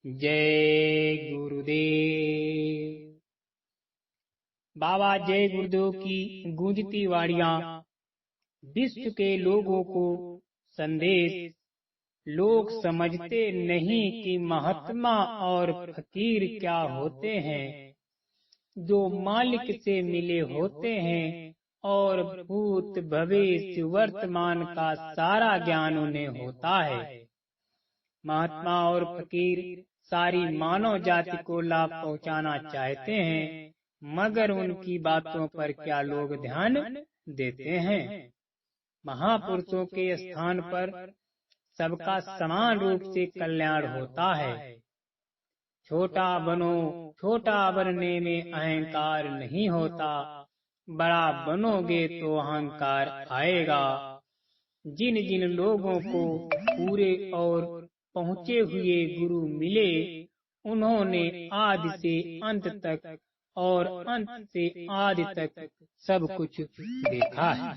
जय गुरुदेव। बाबा जय गुरुदेव की गूंजती वाणियां विश्व के लोगों को संदेश। लोग समझते नहीं कि महात्मा और फकीर क्या होते हैं, जो मालिक से मिले होते हैं और भूत भविष्य वर्तमान का सारा ज्ञान उन्हें होता है। महात्मा और फकीर सारी मानव जाति को लाभ पहुंचाना चाहते हैं, मगर उनकी बातों पर क्या लोग ध्यान देते हैं। महापुरुषों के स्थान पर सबका समान रूप से कल्याण होता है। छोटा बनो, छोटा बनने में अहंकार नहीं होता, बड़ा बनोगे तो अहंकार आएगा। जिन जिन लोगों को पूरे और पहुँचे हुए गुरु मिले, उन्होंने आदि से अंत तक और अंत से आदि तक सब कुछ देखा है।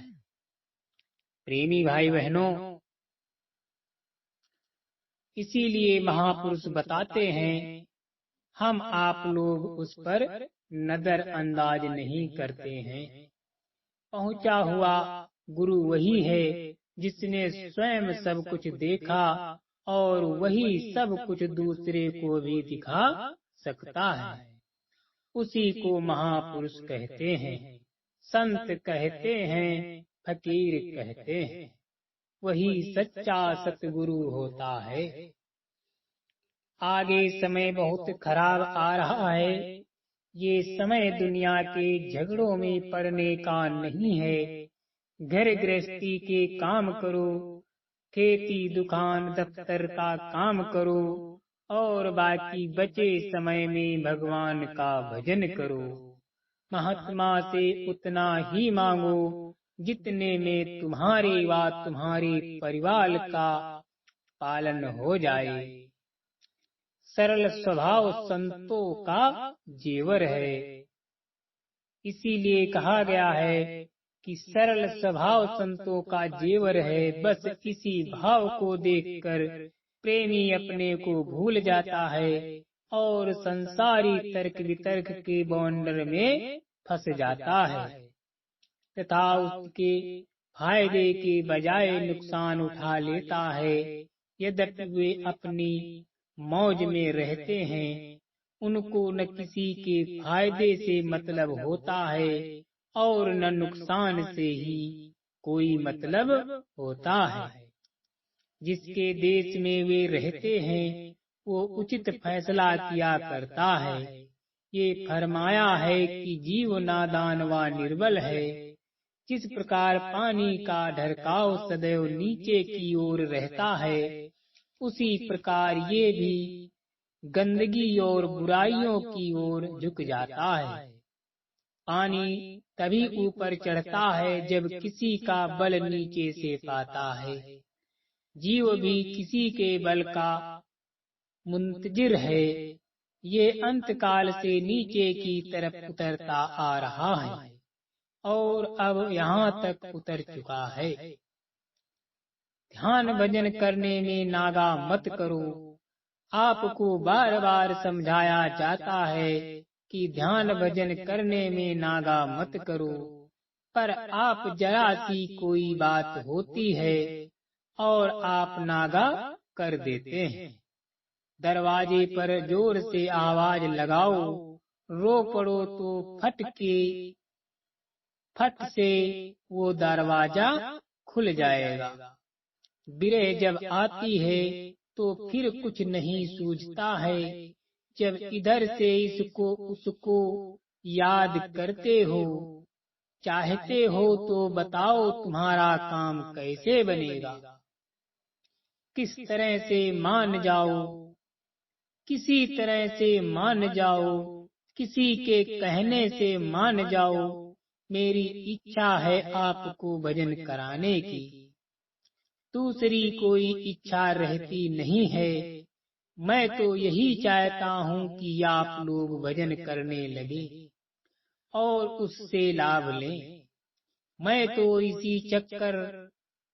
प्रेमी भाई बहनों, इसीलिए महापुरुष बताते हैं, हम आप लोग उस पर नजरअंदाज नहीं करते हैं। पहुंचा हुआ गुरु वही है जिसने स्वयं सब कुछ देखा और वही सब कुछ दूसरे को भी दिखा सकता है। उसी को महापुरुष कहते हैं, संत कहते हैं, फकीर कहते हैं। वही सच्चा सतगुरु होता है। आगे समय बहुत खराब आ रहा है। ये समय दुनिया के झगड़ों में पड़ने का नहीं है। घर गृहस्थी के काम करो, खेती दुकान दफ्तर का काम करो और बाकी बचे समय में भगवान का भजन करो। महात्मा से उतना ही मांगो जितने में तुम्हारे व तुम्हारे परिवार का पालन हो जाए। सरल स्वभाव संतों का जेवर है। इसीलिए कहा गया है कि सरल स्वभाव संतों का जेवर है। बस इसी भाव को देखकर प्रेमी अपने को भूल जाता है और संसारी तर्क वितर्क के बौंडर में फंस जाता है तथा उसके फायदे के बजाय नुकसान उठा लेता है। यद्यपि वे अपनी मौज में रहते हैं, उनको न किसी के फायदे से मतलब होता है और न नुकसान से ही कोई मतलब होता है। जिसके देश में वे रहते हैं वो उचित फैसला किया करता है। ये फरमाया है कि जीव नादान व निर्बल है। जिस प्रकार पानी का ढरकाव सदैव नीचे की ओर रहता है, उसी प्रकार ये भी गंदगी और बुराइयों की ओर झुक जाता है। पानी तभी ऊपर चढ़ता है जब किसी का बल नीचे से पाता है। जीव भी किसी के बल का मुंतजिर है। ये अंतकाल से नीचे की तरफ उतरता आ रहा है और अब यहाँ तक उतर चुका है। ध्यान भजन करने में नागा मत करो। आपको बार बार समझाया जाता है कि ध्यान भजन करने में नागा मत करो, पर आप जरा सी कोई बात होती है और आप नागा कर देते हैं। दरवाजे पर जोर से आवाज लगाओ, रो पड़ो तो फट से वो दरवाजा खुल जाएगा। विरह जब आती है तो फिर कुछ नहीं सूझता है। जब इधर से इसको उसको याद करते हो, चाहते हो तो बताओ तुम्हारा काम कैसे बनेगा। किस तरह से मान जाओ, किसी तरह से मान जाओ, किसी के कहने से मान जाओ। मेरी इच्छा है आपको भजन कराने की, दूसरी कोई इच्छा रहती नहीं है। मैं तो यही चाहता हूँ कि आप लोग भजन करने लगे और उससे लाभ लें। मैं तो इसी चक्कर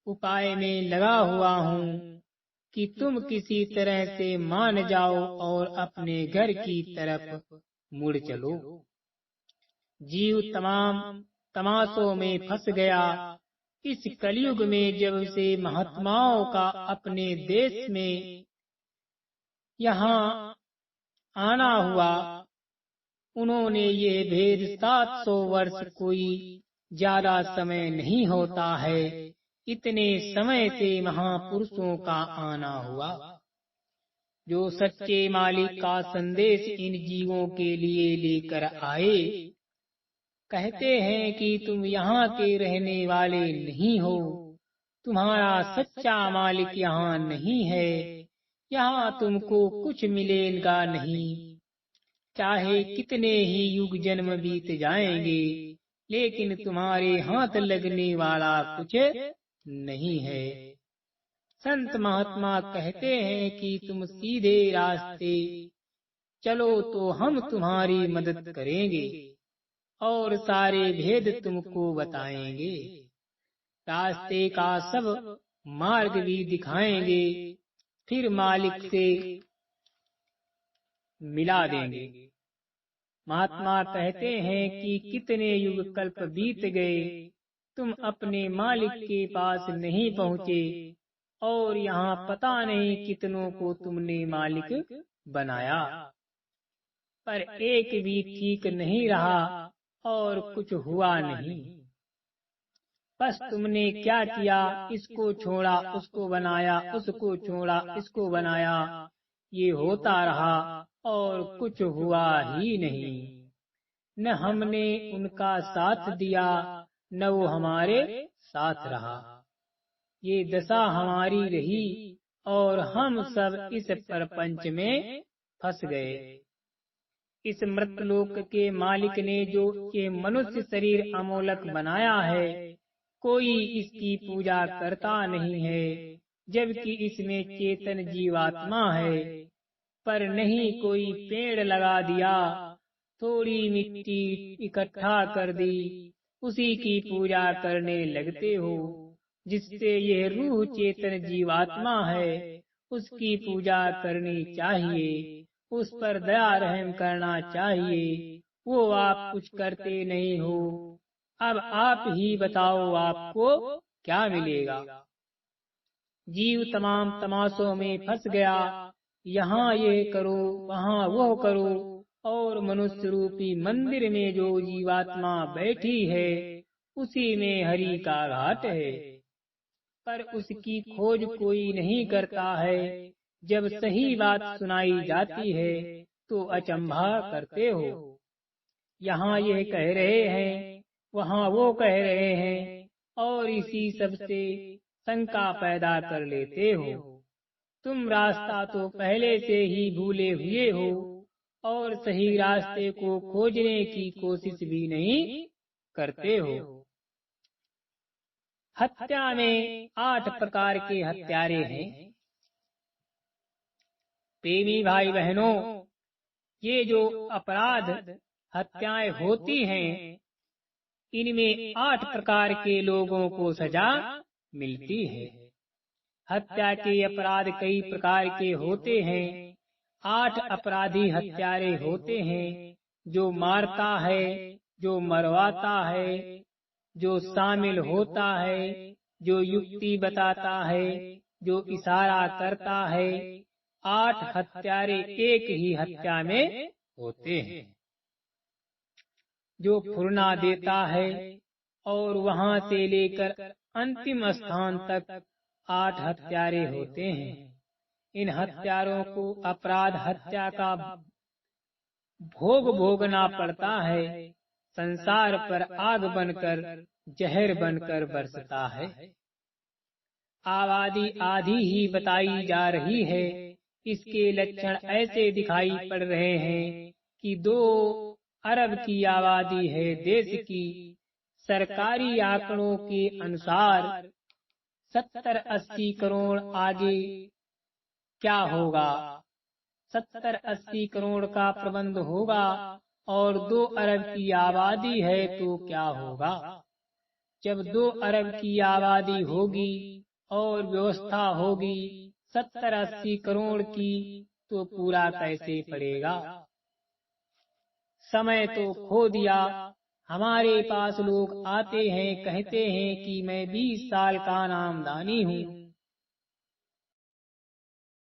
उपाय में लगा हुआ हूँ कि तुम किसी तरह से मान जाओ और अपने घर की तरफ मुड़ चलो। जीव तमाम तमाशों में फंस गया। इस कलयुग में जब से महात्माओं का अपने देश में यहाँ आना हुआ, उन्होंने ये भेद 700 वर्ष कोई ज्यादा समय नहीं होता है, इतने समय से महापुरुषों का आना हुआ, जो सच्चे मालिक का संदेश इन जीवों के लिए लेकर आए। कहते हैं कि तुम यहाँ के रहने वाले नहीं हो, तुम्हारा सच्चा मालिक यहाँ नहीं है, यहाँ तुमको कुछ मिलेगा नहीं। चाहे कितने ही युग जन्म बीत जाएंगे, लेकिन तुम्हारे हाथ लगने वाला कुछ नहीं है। संत महात्मा कहते हैं कि तुम सीधे रास्ते चलो तो हम तुम्हारी मदद करेंगे और सारे भेद तुमको बताएंगे। रास्ते का सब मार्ग भी दिखाएंगे, फिर मालिक से मिला देंगे। महात्मा कहते हैं कि कितने युग कल्प बीत गए, तुम अपने मालिक के पास नहीं पहुँचे और यहाँ पता नहीं कितनों को तुमने मालिक बनाया, पर एक भी ठीक नहीं रहा और कुछ हुआ नहीं। बस तुमने क्या किया, इसको छोड़ा उसको बनाया, उसको छोड़ा इसको बनाया, ये होता रहा और कुछ हुआ ही नहीं। न हमने उनका साथ दिया, न वो हमारे साथ रहा। ये दशा हमारी रही और हम सब इस प्रपंच में फंस गए। इस मृतलोक के मालिक ने जो ये मनुष्य शरीर अमोलक बनाया है, कोई इसकी पूजा करता नहीं है, जबकि इसमें चेतन जीवात्मा है। पर नहीं कोई पेड़ लगा दिया, थोड़ी मिट्टी इकट्ठा कर दी, उसी की पूजा करने लगते हो। जिससे यह रूह चेतन जीवात्मा है, उसकी पूजा करनी चाहिए, उस पर दया रहम करना चाहिए। वो आप कुछ करते नहीं हो। अब आप ही बताओ आपको क्या मिलेगा। जीव तमाम तमाशों में फंस गया, यहाँ ये करो वहाँ वो करो, और मनुष्य रूपी मंदिर में जो जीवात्मा बैठी है, उसी में हरि का घाट है। पर उसकी खोज कोई नहीं करता है। जब सही बात सुनाई जाती है तो अचंभा करते हो। यहाँ यह कह रहे हैं, वहाँ वो कह रहे हैं, और इसी सब से शंका पैदा कर लेते हो। तुम रास्ता तो पहले से ही भूले हुए हो और सही रास्ते को खोजने की कोशिश भी नहीं करते हो। हत्या में 8 प्रकार के हत्यारे हैं। प्रेमी भाई बहनों, ये जो अपराध हत्याएं होती हैं, इनमें 8 प्रकार के लोगों को सजा मिलती है। हत्या के अपराध कई प्रकार के होते हैं। 8 अपराधी हत्यारे होते हैं, जो मारता है, जो मरवाता है, जो शामिल होता है, जो युक्ति बताता है, जो इशारा करता है। 8 हत्यारे एक ही हत्या में होते हैं। जो फुरना देता है और वहां से लेकर अंतिम स्थान तक 8 हत्यारे होते हैं। इन हत्यारों को अपराध हत्या का भोग भोगना पड़ता है। संसार पर आग बनकर जहर बनकर बरसता है। आबादी आधी ही बताई जा रही है। इसके लक्षण ऐसे दिखाई पड़ रहे हैं कि 2 अरब की आबादी है देश की। सरकारी आंकड़ों के अनुसार 70-80 करोड़ आगे क्या होगा। 70-80 करोड़ का प्रबंध होगा और 2 अरब की आबादी है तो क्या होगा। जब 2 अरब की आबादी होगी और व्यवस्था होगी, 70-80 करोड़ की तो पूरा कैसे पड़ेगा। समय तो खो दिया। हमारे पास लोग आते हैं, कहते हैं कि मैं 20 साल का नामदानी हूँ,